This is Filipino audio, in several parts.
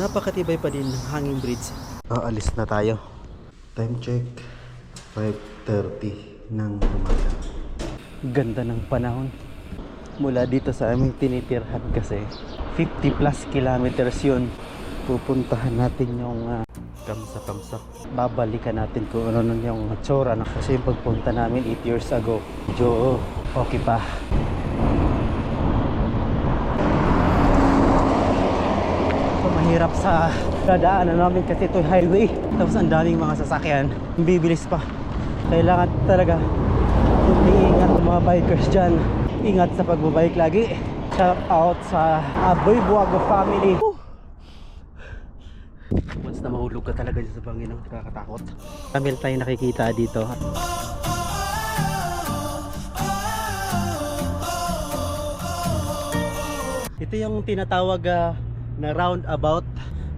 napakatibay pa din ng hanging bridge. Aalis na tayo. Time check 5:30 ng umaga. Ganda ng panahon mula dito sa aming tinitirhan kasi 50 plus kilometers yun. Pupuntahan natin yung Kamsa. Babalikan natin kung ano nun yung tsura na kasi yung pagpunta namin 8 years ago medyo okay pa. So mahirap sa dadaanan namin kasi ito highway, tapos ang daming mga sasakyan, bibilis pa. Kailangan talaga iingat ng mga bikers dyan, ingat sa pagbabike lagi. Shout out sa Aboy Buago family. Once na mahulog ka talaga dyan sa bangin, nakakatakot. Kamil tayo nakikita dito. Ito yung tinatawag na roundabout.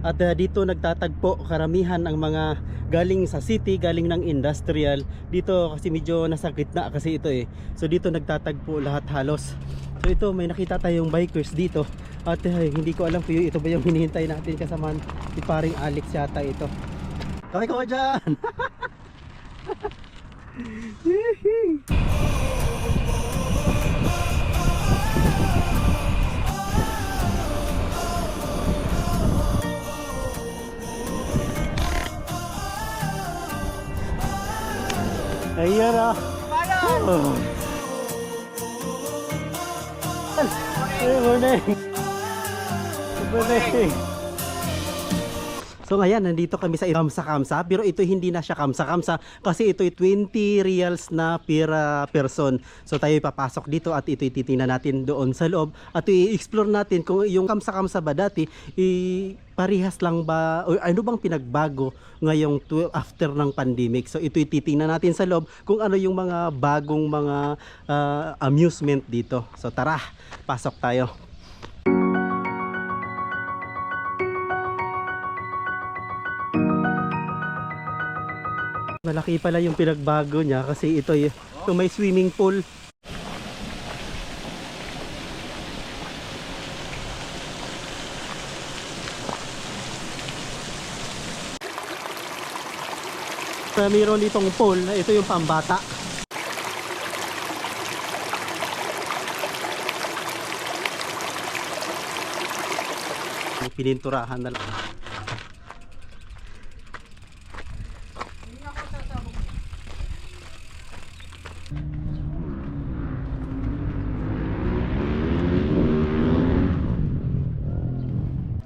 At dito nagtatagpo karamihan ang mga galing sa city, galing ng industrial. Dito kasi medyo nasa gitna kasi ito eh. So dito nagtatagpo lahat halos. So ito may nakita tayong bikers dito. At hindi ko alam kung ito ba yung hinihintay natin kasamaan si paring Alex yata ito. Kaway ko dyan! Ayan ah! Oh. Good morning! Good morning! So ngayon, nandito kami sa Kamsa, pero ito hindi na siya Kamsa kasi ito'y 20 reals na per person. So tayo papasok dito at ito'y titingnan natin doon sa loob at i-explore natin kung yung Kamsa ba dati parehas lang ba o ano bang pinagbago ngayong after ng pandemic. So ito'y titingnan natin sa loob kung ano yung mga bagong mga amusement dito. So tara, pasok tayo. Malaki pala yung pinagbago niya kasi ito may swimming pool. Mayroon ditong pool, ito yung pambata. Pininturahan na lang.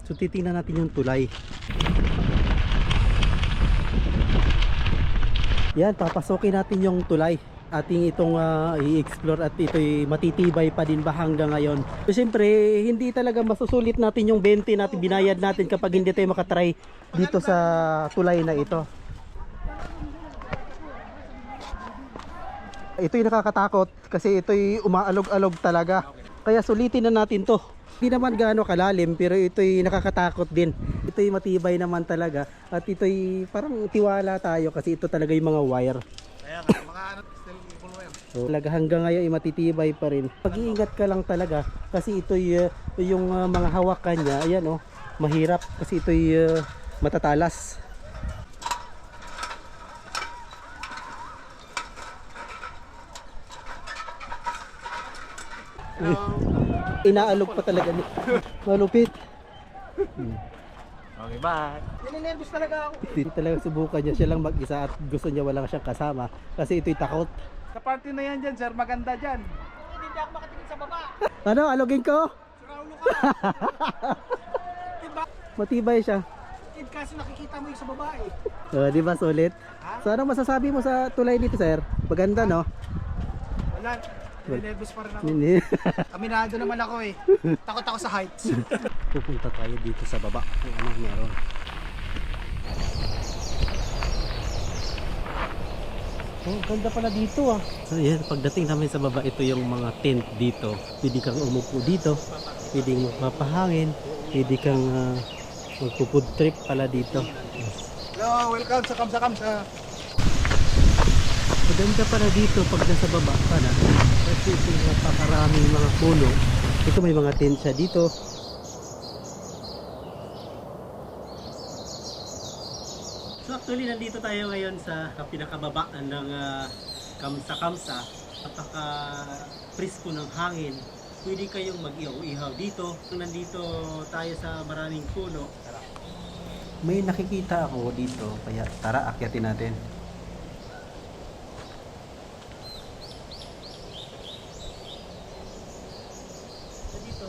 So titingnan natin yung tulay. Yan, papasokin natin yung tulay. Ating itong i-explore at ito'y matitibay pa din ba hanggang ngayon. So siyempre, hindi talaga masusulit natin yung 20 natin binayad natin kapag hindi tayo makatry dito sa tulay na ito. Ito'y nakakatakot kasi ito'y umaalog-alog talaga. Kaya sulitin na natin to. Hindi naman gaano kalalim pero ito'y nakakatakot din. Ito'y matibay naman talaga at ito'y parang tiwala tayo kasi ito talaga yung mga wire. Kaya nga, mga steel wire. So, talaga hanggang ngayon ay matitibay pa rin. Pag-iingat ka lang talaga kasi ito'y yung mga hawakan niya, ayan mahirap kasi ito'y matatalas. Inaalog pa talaga ni malupit. Okay, bye. Ninenervous talaga ako. Hindi talaga subukan niya siya lang mag-isa at gusto niya wala siyang kasama kasi ito'y takot. Sa party na yan dyan, sir, maganda dyan. Hindi ako makatingin sa baba. Ano, alogin ko? Suraulo ka. Diba? Matibay siya. Kasi nakikita mo yung sa baba eh. Di ba sulit? So ano masasabi mo sa tulay dito, sir? Maganda, no? Wala. Ninenervous pa rin ako. Hindi. Aminado naman ako eh. Takot ako sa heights. Pupunta tayo dito sa baba kung anong meron. Oh, ganda pala dito ah. So yan, pagdating namin sa baba, ito yung mga tent dito. Pwede kang umupo dito, pwede magpapahangin, pwede kang magpo-food trip pala dito. Hello, welcome sa Kamsa. Maganda pala dito pag nasa baba pala. Kasi ito yung napakaraming mga puno. Ito may mga tent siya dito. Actually, nandito tayo ngayon sa pinakababa ng Kamsa-Kamsa. Napaka-presko ng hangin. Pwede kayong mag-ihaw-ihaw dito. Nandito tayo sa maraming puno. May nakikita ako dito, kaya tara, akyatin natin. Dito,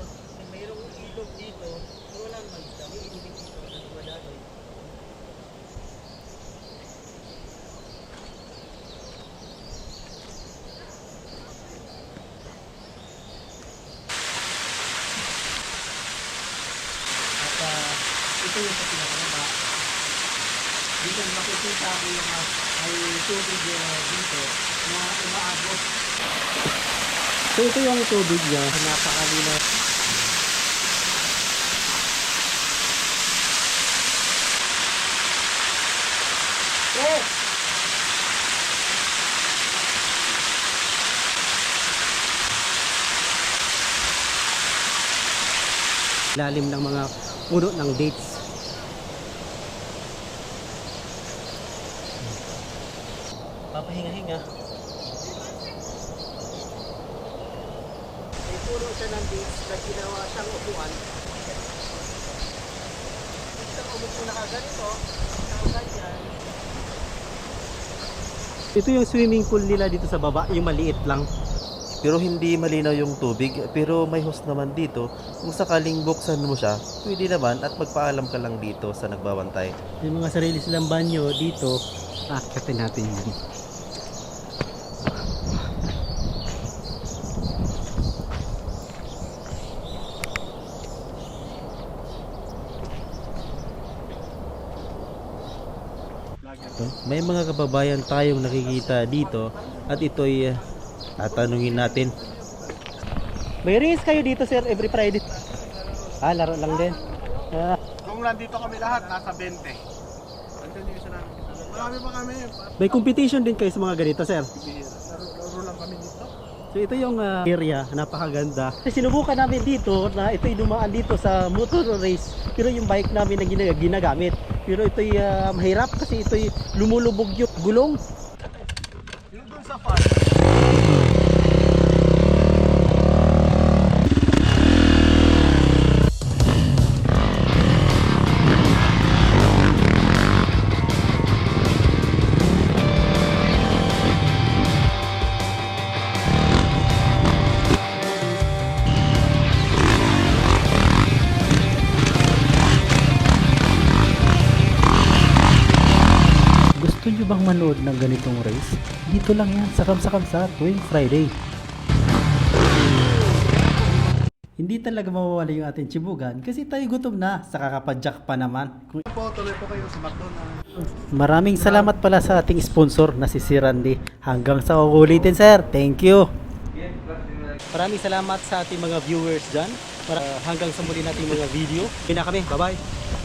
mayroong ilog dito, pero walang magda. May ilog dito na dumadadoy. At ito yung sa pinakababa. Dito makikita ko yung ay tubig dito na umaagos. So ito yung tubig niya, napakalinaw. Yes! Lalim ng mga puno ng dates. Papahinga-hinga. May puno siya ng dates na ginawa siyang upuan. Isang umupo na kaganito, ganyan. Ito yung swimming pool nila dito sa baba, yung maliit lang. Pero hindi malinaw yung tubig, pero may hose naman dito. Kung sakaling buksan mo siya, pwede naman at magpaalam ka lang dito sa nagbabantay. Yung mga sarili silang banyo dito, akyatin natin yun. May mga kababayan tayong nakikita dito at ito'y tatanungin natin. May race kayo dito sir every Friday? Laro lang din. Kung nandito kami lahat, nasa 20. Andun yung isa namin. Marami pa kami. May competition din kayo sa mga ganito sir? Laro lang kami dito. So ito yung area, napakaganda. Sinubukan namin dito na ito'y dumaan dito sa motor race. Pero yung bike namin na ginagamit. Pero ito'y mahirap kasi ito'y lumulubog yung gulong. Yung dun sa farm. Gusto nyo bang manood ng ganitong race? Dito lang yan sa Kamsa-Kamsa tuwing Friday. Hindi talaga mawawala yung ating tsibugan kasi tayo gutom na sa kakapadyak pa naman. Tuloy po kayo sa McDonald's. Maraming salamat pala sa ating sponsor na si Randy. Hanggang sa uulitin sir. Thank you. Maraming salamat sa ating mga viewers dyan. Hanggang sa muli nating mga video. Yun na kami. Bye-bye.